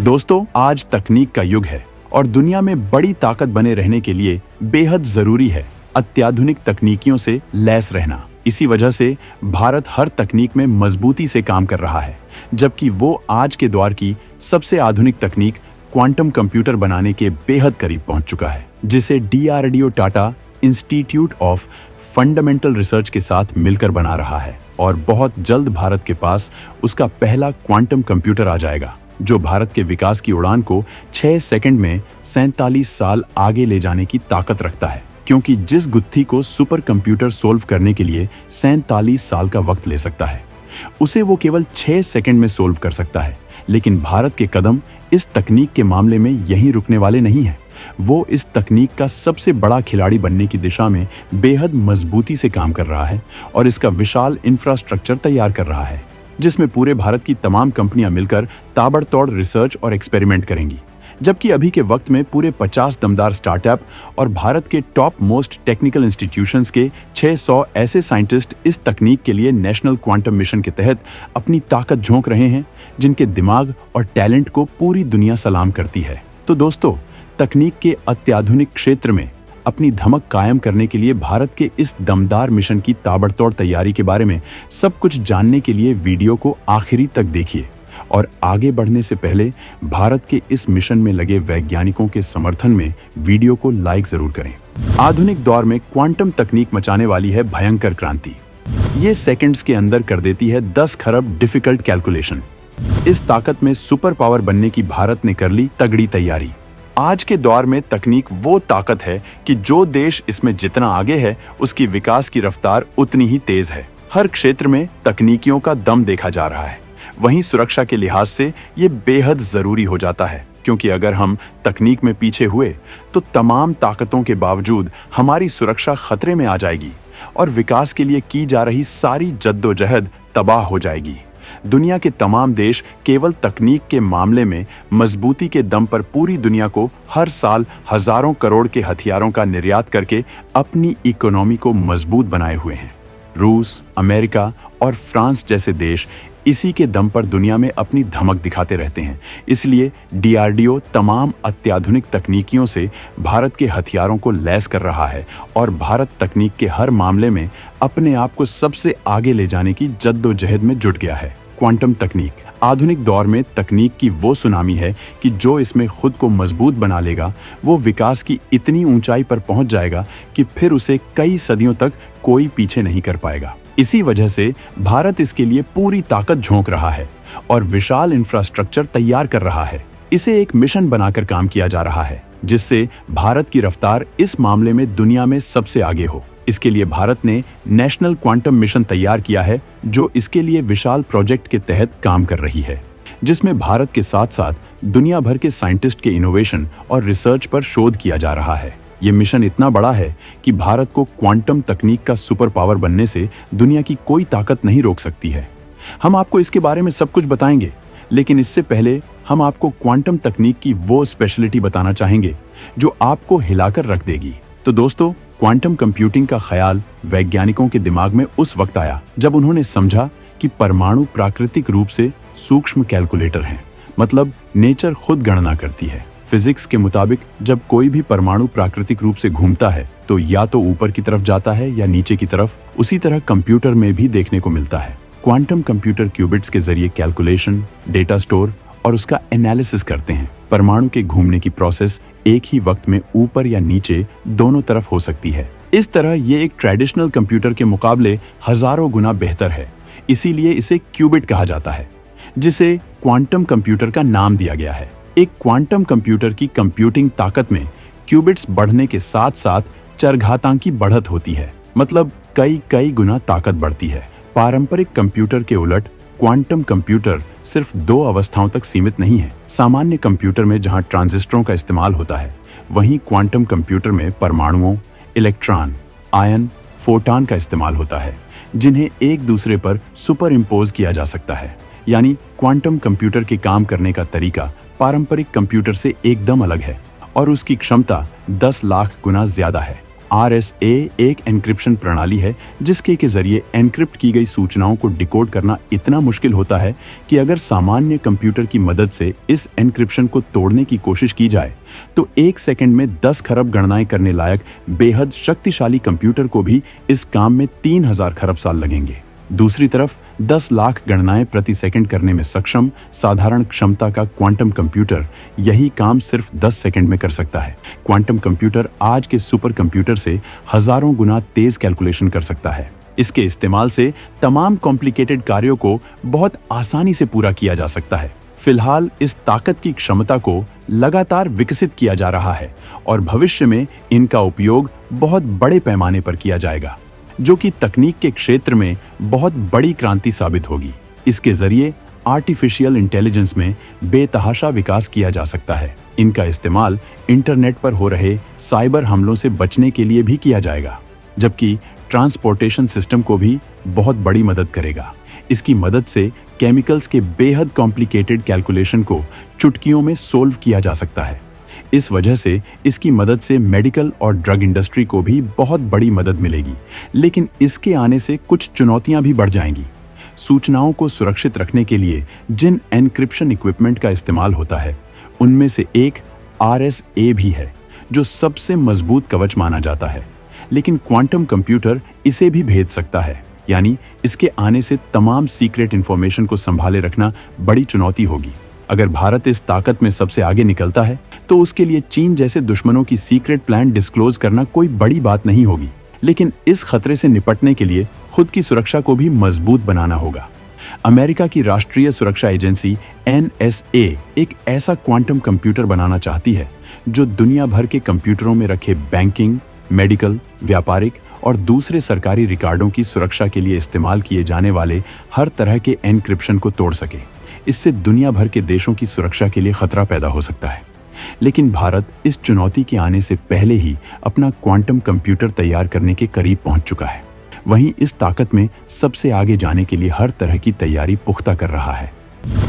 दोस्तों, आज तकनीक का युग है और दुनिया में बड़ी ताकत बने रहने के लिए बेहद जरूरी है अत्याधुनिक तकनीकियों से लैस रहना। इसी वजह से भारत हर तकनीक में मजबूती से काम कर रहा है, जबकि वो आज के दौर की सबसे आधुनिक तकनीक क्वांटम कंप्यूटर बनाने के बेहद करीब पहुंच चुका है, जिसे DRDO Tata institute of fundamental research के साथ मिलकर बना रहा है। और बहुत जल्द भारत के पास उसका पहला क्वांटम कंप्यूटर आ जाएगा, जो भारत के विकास की उड़ान को 6 सेकंड में 47 साल आगे ले जाने की ताकत रखता है। क्योंकि जिस गुत्थी को सुपर कंप्यूटर सोल्व करने के लिए 47 साल का वक्त ले सकता है, उसे वो केवल 6 सेकंड में सोल्व कर सकता है। लेकिन भारत के कदम इस तकनीक के मामले में यहीं रुकने वाले नहीं हैं। वो इस तकनीक का सबसे बड़ा खिलाड़ी बनने की दिशा में बेहद मजबूती से काम कर रहा है और इसका विशाल इंफ्रास्ट्रक्चर तैयार कर रहा है, जिसमें पूरे भारत की तमाम कंपनियां मिलकर ताबड़तोड़ रिसर्च और एक्सपेरिमेंट करेंगी। जबकि अभी के वक्त में पूरे 50 दमदार स्टार्टअप और भारत के टॉप मोस्ट टेक्निकल इंस्टीट्यूशंस के 600 ऐसे साइंटिस्ट इस तकनीक के लिए नेशनल क्वांटम मिशन के तहत अपनी ताकत झोंक रहे हैं, जिनके दिमाग और टैलेंट को पूरी दुनिया सलाम करती है। तो दोस्तों, तकनीक के अत्याधुनिक क्षेत्र में अपनी धमक कायम करने के लिए भारत के इस दमदार मिशन की ताबड़तोड़ तैयारी के बारे में सब कुछ जानने के लिए वीडियो को आखिरी तक देखिए। और आगे बढ़ने से पहले भारत के इस मिशन में लगे वैज्ञानिकों के समर्थन में वीडियो को लाइक जरूर करें। आधुनिक दौर में क्वांटम तकनीक मचाने वाली है भयंकर क्रांति। ये सेकंड्स के अंदर कर देती है 10 खरब डिफिकल्ट कैलकुलेशन। इस ताकत में सुपर पावर बनने की भारत ने कर ली तगड़ी तैयारी। आज के दौर में तकनीक वो ताकत है कि जो देश इसमें जितना आगे है, उसकी विकास की रफ्तार उतनी ही तेज है। हर क्षेत्र में तकनीकियों का दम देखा जा रहा है। वहीं सुरक्षा के लिहाज से ये बेहद जरूरी हो जाता है, क्योंकि अगर हम तकनीक में पीछे हुए तो तमाम ताकतों के बावजूद हमारी सुरक्षा खतरे में आ जाएगी और विकास के लिए की जा रही सारी जद्दोजहद तबाह हो जाएगी। दुनिया के तमाम देश केवल तकनीक के मामले में मजबूती के दम पर पूरी दुनिया को हर साल हजारों करोड़ के हथियारों का निर्यात करके अपनी इकोनॉमी को मजबूत बनाए हुए हैं। रूस, अमेरिका और फ्रांस जैसे देश इसी के दम पर दुनिया में अपनी धमक दिखाते रहते हैं। इसलिए DRDO तमाम अत्याधुनिक तकनीकियों से भारत के हथियारों को लैस कर रहा है और भारत तकनीक के हर मामले में अपने आप को सबसे आगे ले जाने की जद्दोजहद में जुट गया है। क्वांटम तकनीक आधुनिक दौर में तकनीक की वो सुनामी है कि जो इसमें खुद को मजबूत बना लेगा, वो विकास की इतनी ऊंचाई पर पहुंच जाएगा कि फिर उसे कई सदियों तक कोई पीछे नहीं कर पाएगा। इसी वजह से भारत इसके लिए पूरी ताकत झोंक रहा है और विशाल इंफ्रास्ट्रक्चर तैयार कर रहा है। इसे एक मिशन बनाकर काम किया जा रहा है, जिससे भारत की रफ्तार इस मामले में दुनिया में सबसे आगे हो। इसके लिए भारत ने नेशनल क्वांटम मिशन तैयार किया है, जो इसके लिए विशाल प्रोजेक्ट के तहत काम कर रही है, जिसमें भारत के साथ साथ दुनिया भर के साइंटिस्ट के इनोवेशन और रिसर्च पर शोध किया जा रहा है। ये मिशन इतना बड़ा है कि भारत को क्वांटम तकनीक का सुपर पावर बनने से दुनिया की कोई ताकत नहीं रोक सकती है। हम आपको इसके बारे में सब कुछ बताएंगे, लेकिन इससे पहले हम आपको क्वांटम तकनीक की वो स्पेशलिटी बताना चाहेंगे जो आपको हिलाकर रख देगी। तो दोस्तों, क्वांटम कंप्यूटिंग का ख्याल वैज्ञानिकों के दिमाग में उस वक्त आया जब उन्होंने समझा कि परमाणु प्राकृतिक रूप से सूक्ष्म कैलकुलेटर हैं। मतलब नेचर खुद गणना करती है। फिजिक्स के मुताबिक जब कोई भी परमाणु प्राकृतिक रूप से घूमता है तो या तो ऊपर की तरफ जाता है या नीचे की तरफ। उसी तरह कंप्यूटर में भी देखने को मिलता है। क्वांटम कंप्यूटर क्यूबिट्स के जरिए कैलकुलेशन, डेटा स्टोर और उसका एनालिसिस करते हैं। परमाणु के घूमने की प्रोसेस एक ही वक्त में ऊपर या नीचे दोनों तरफ हो सकती है। इस तरह ये एक ट्रेडिशनल कंप्यूटर के मुकाबले हजारों गुना बेहतर है। इसीलिए इसे क्यूबिट कहा जाता है, जिसे क्वांटम कंप्यूटर का नाम दिया गया है। एक क्वांटम कंप्यूटर की कंप्यूटिंग ताकत में क्यूबिट्स बढ़ने के साथ साथ चरघातांकी बढ़त होती है। मतलब कई गुना ताकत बढ़ती है। पारंपरिक कंप्यूटर के उलट क्वांटम कंप्यूटर सिर्फ 2 अवस्थाओं तक सीमित नहीं है। सामान्य कंप्यूटर में जहां ट्रांजिस्टरों का इस्तेमाल होता है, वहीं क्वांटम कंप्यूटर में परमाणुओं, इलेक्ट्रॉन, आयन, फोटॉन का इस्तेमाल होता है, जिन्हें एक दूसरे पर सुपर इम्पोज किया जा सकता है। यानी क्वांटम कंप्यूटर के काम करने का तरीका पारंपरिक कंप्यूटर से एकदम अलग है और उसकी क्षमता 10 लाख गुना ज्यादा है। RSA एक एन्क्रिप्शन प्रणाली है जिसके के जरिए एन्क्रिप्ट की गई सूचनाओं को डिकोड करना इतना मुश्किल होता है कि अगर सामान्य कंप्यूटर की मदद से इस एन्क्रिप्शन को तोड़ने की कोशिश की जाए तो 1 सेकंड में 10 खरब गणनाएं करने लायक बेहद शक्तिशाली कंप्यूटर को भी इस काम में 3000 खरब साल लगेंगे। दूसरी तरफ 10 लाख गणनाएं प्रति सेकंड करने में सक्षम साधारण क्षमता का क्वांटम कंप्यूटर यही काम सिर्फ 10 सेकंड में कर सकता है। क्वांटम कंप्यूटर आज के सुपर कंप्यूटर से हजारों गुना तेज कैलकुलेशन कर सकता है। इसके इस्तेमाल से तमाम कॉम्प्लिकेटेड कार्यों को बहुत आसानी से पूरा किया जा सकता है। फिलहाल इस ताकत की क्षमता को लगातार विकसित किया जा रहा है और भविष्य में इनका उपयोग बहुत बड़े पैमाने पर किया जाएगा, जो कि तकनीक के क्षेत्र में बहुत बड़ी क्रांति साबित होगी। इसके जरिए आर्टिफिशियल इंटेलिजेंस में बेतहाशा विकास किया जा सकता है। इनका इस्तेमाल इंटरनेट पर हो रहे साइबर हमलों से बचने के लिए भी किया जाएगा, जबकि ट्रांसपोर्टेशन सिस्टम को भी बहुत बड़ी मदद करेगा। इसकी मदद से केमिकल्स के बेहद कॉम्प्लिकेटेड कैलकुलेशन को चुटकियों में सोल्व किया जा सकता है। इस वजह से इसकी मदद से मेडिकल और ड्रग इंडस्ट्री को भी बहुत बड़ी मदद मिलेगी, लेकिन इसके आने से कुछ चुनौतियां भी बढ़ जाएंगी। सूचनाओं को सुरक्षित रखने के लिए जिन एन्क्रिप्शन इक्विपमेंट का इस्तेमाल होता है उनमें से एक RSA भी है, जो सबसे मजबूत कवच माना जाता है। लेकिन क्वांटम कंप्यूटर इसे भी भेद सकता है, यानी इसके आने से तमाम सीक्रेट इंफॉर्मेशन को संभाले रखना बड़ी चुनौती होगी। अगर भारत इस ताकत में सबसे आगे निकलता है तो उसके लिए चीन जैसे दुश्मनों की सीक्रेट प्लान डिस्क्लोज करना कोई बड़ी बात नहीं होगी, लेकिन इस खतरे से निपटने के लिए खुद की सुरक्षा को भी मजबूत बनाना होगा। अमेरिका की राष्ट्रीय सुरक्षा एजेंसी NSA एक ऐसा क्वांटम कंप्यूटर बनाना चाहती है जो दुनिया भर के कंप्यूटरों में रखे बैंकिंग, मेडिकल, व्यापारिक और दूसरे सरकारी रिकॉर्डों की सुरक्षा के लिए इस्तेमाल किए जाने वाले हर तरह के एन्क्रिप्शन को तोड़ सके। इससे दुनिया भर के देशों की सुरक्षा के लिए खतरा पैदा हो सकता है। लेकिन भारत इस चुनौती के आने से पहले ही अपना क्वांटम कंप्यूटर तैयार करने के करीब पहुंच चुका है। वहीं इस ताकत में सबसे आगे जाने के लिए हर तरह की तैयारी पुख्ता कर रहा है।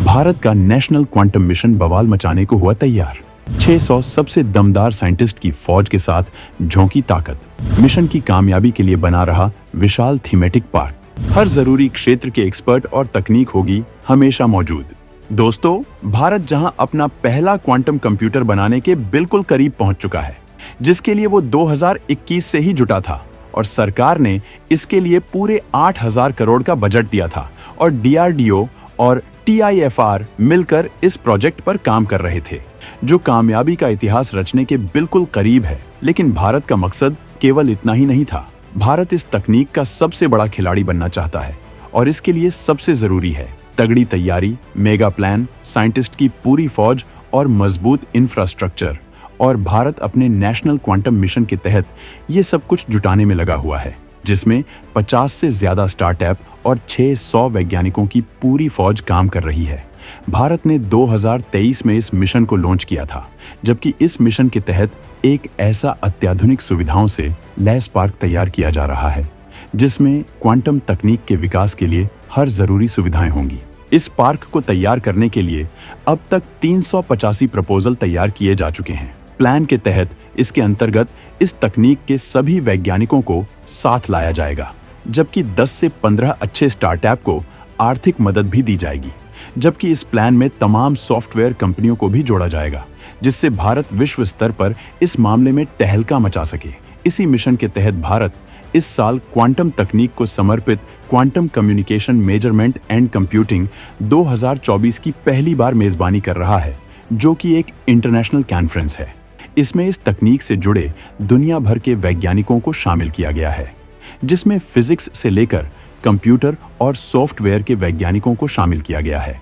भारत का नेशनल क्वांटम मिशन बवाल मचाने को हुआ तैयार। 600 सबसे दमदार साइंटिस्ट की फौज के साथ झोंकी ताकत मिशन की कामयाबी के लिए बना रहा विशाल थीमेटिक पार्क। हर जरूरी क्षेत्र के एक्सपर्ट और तकनीक होगी हमेशा मौजूद। दोस्तों, भारत जहां अपना पहला क्वांटम कंप्यूटर बनाने के बिल्कुल करीब पहुंच चुका है, जिसके लिए वो 2021 से ही जुटा था और सरकार ने इसके लिए पूरे 8000 करोड़ का बजट दिया था और DRDO और TIFR मिलकर इस प्रोजेक्ट पर काम कर रहे थे, जो कामयाबी का इतिहास रचने के बिल्कुल करीब है। लेकिन भारत का मकसद केवल इतना ही नहीं था। भारत इस तकनीक का सबसे बड़ा खिलाड़ी बनना चाहता है और इसके लिए सबसे जरूरी है तगड़ी तैयारी, मेगा प्लान, साइंटिस्ट की पूरी फौज और मजबूत इंफ्रास्ट्रक्चर। और भारत अपने नेशनल क्वांटम मिशन के तहत ये सब कुछ जुटाने में लगा हुआ है, जिसमें 50 से ज्यादा स्टार्टअप और 600 वैज्ञानिकों की पूरी फौज काम कर रही है। भारत ने 2023 में इस मिशन को लॉन्च किया था, जबकि इस मिशन के तहत एक ऐसा अत्याधुनिक सुविधाओं से लैस पार्क तैयार किया जा रहा है, जिसमें क्वांटम तकनीक के विकास के लिए हर जरूरी सुविधाएं होंगी। इस पार्क को तैयार करने के लिए अब तक 385 प्रपोजल तैयार किए जा चुके हैं। प्लान के तहत इसके अंतर्गत इस तकनीक के सभी वैज्ञानिकों को साथ लाया जाएगा, जबकि 10 से 15 अच्छे स्टार्टअप को आर्थिक मदद भी दी जाएगी। जबकि इस प्लान में तमाम सॉफ्टवेयर कंपनियों को भी जोड़ा जाएगा, जिससे भारत विश्व स्तर पर इस मामले में टहलका मचा सके। इसी मिशन के तहत भारत इस साल क्वांटम तकनीक को समर्पित quantum communication measurement and computing 2024 की पहली बार मेजबानी कर रहा है, जो कि एक इंटरनेशनल कॉन्फ्रेंस है। इसमें इस तकनीक से जुड़े दुनिया भर के वैज्ञानिकों को शामिल किया गया है, जिसमें फिजिक्स से लेकर कंप्यूटर और सॉफ्टवेयर के वैज्ञानिकों को शामिल किया गया है।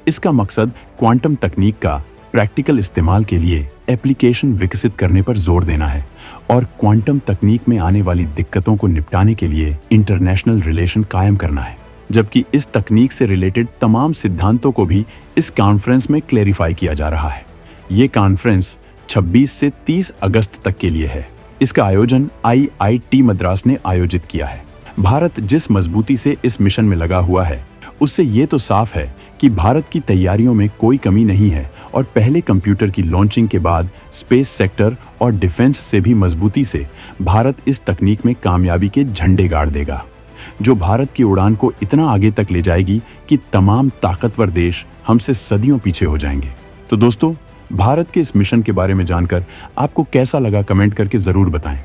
इसका मकसद क्वांटम तकनीक का प्रैक्टिकल इस्तेमाल के लिए एप्लीकेशन विकसित करने पर जोर देना है और क्वांटम तकनीक में आने वाली दिक्कतों को निपटाने के लिए इंटरनेशनल रिलेशन कायम करना है। जबकि इस तकनीक से रिलेटेड तमाम सिद्धांतों को भी इस कॉन्फ्रेंस में क्लेरिफाई किया जा रहा है। ये कॉन्फ्रेंस 26 से 30 अगस्त तक के लिए है। इसका आयोजन IIT मद्रास ने आयोजित किया है। भारत जिस मजबूती से इस मिशन में लगा हुआ है, उससे ये तो साफ है कि भारत की तैयारियों में कोई कमी नहीं है और पहले कंप्यूटर की लॉन्चिंग के बाद स्पेस सेक्टर और डिफेंस से भी मजबूती से भारत इस तकनीक में कामयाबी के झंडे गाड़ देगा, जो भारत की उड़ान को इतना आगे तक ले जाएगी कि तमाम ताकतवर देश हमसे सदियों पीछे हो जाएंगे। तो दोस्तों, भारत के इस मिशन के बारे में जानकर आपको कैसा लगा कमेंट करके जरूर बताएं।